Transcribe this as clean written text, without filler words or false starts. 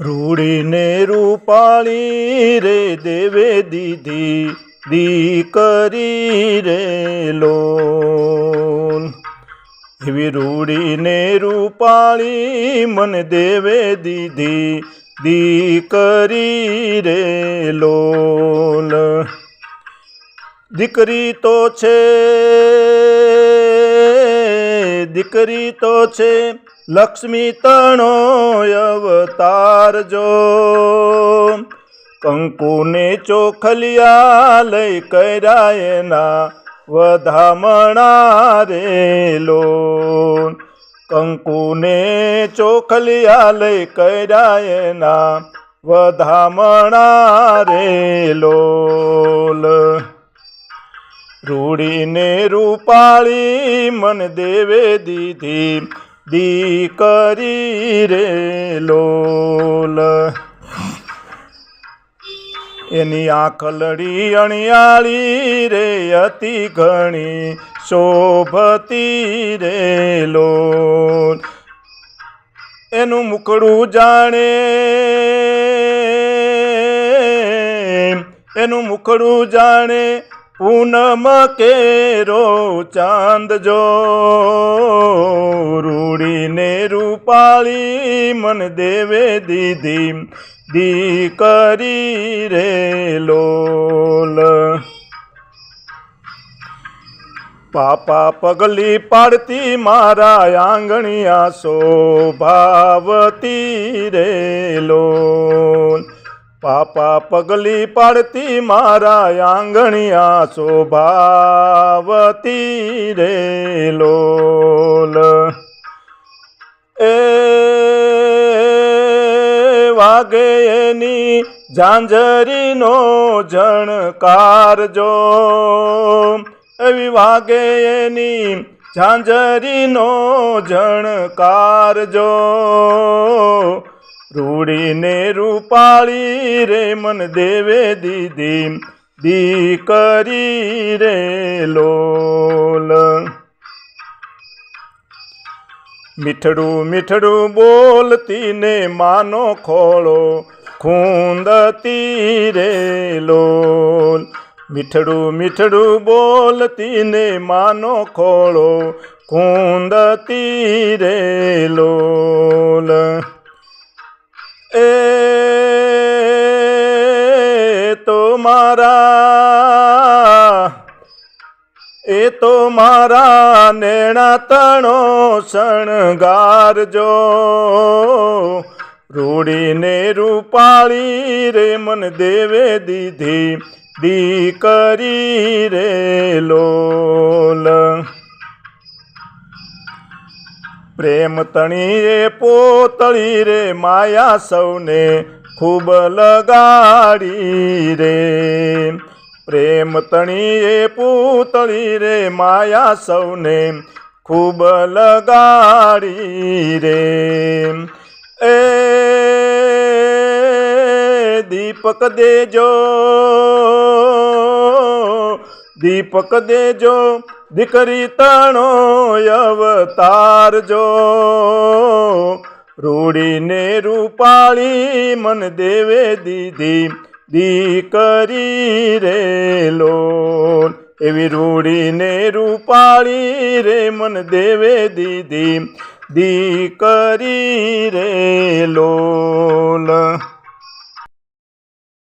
રૂડીને રૂપાળી રે દેવે દીધી દીકરી રે લોલ। એવી રૂડીને રૂપાળી મને દેવે દીધી દીકરી રે લોલ। દીકરી તો છે લક્ષ્મી તણો અવતાર જો। કંકુને ચોખલિયા લઈ કર્યા એના વધામણા રે લોલ। કંકુને ચોખલિયા લઈ કર્યા એના વધામણા રે લોલ। રૂડીને રૂપાળી મને દેવે દીધી દીકરી રે લોલ। એની આંખલડી અણિયાળી રે અતિ ઘણી શોભતી રે લોલ। એનું મુખડું જાણે પૂનમ કેરો ચાંદ જો। રૂડીને રૂપાળી મને દેવે દીધી દીકરી રે લોલ। પાપા પગલી પાડતી મારા આંગણિયા શોભાવતી રે લોલ। પાપા પગલી પાડતી મારા આંગણિયા શોભાવતી રે લોલ। એ વાગે એની ઝાંઝરીનો ઝણકાર જો। એવી વાગે એની ઝાંઝરીનો ઝણકાર જો। રૂડીને રૂપાળી રે મન દેવે દીધી દીકરી રે લોલ। મીઠડું મીઠડું બોલતી ને માનો ખોળો ખૂંદતી રે લોલ। મીઠડું મીઠડું બોલતી ને માનો ખોળો ખૂંદતી રે લોલ। એ તો મારા નેણા તણો શણગાર જો। રૂડીને રૂપાળી રે મન દેવે દીધી દીકરી રે લોલ। પ્રેમ તણીએ પોતળી રે માયા સૌને ખૂબ લગાડી રે। પ્રેમ તણીએ પૂતળી રે માયા સૌને ખૂબ લગાડી રે। એ દીપક દેજો દીકરી તણો અવતાર જો। રૂડીને રૂપાળી મન દેવે દીધી દીકરી રે લોલ। એવી રૂડીને રૂપાળી રે મન દેવે દીધી દીકરી રે લોલ।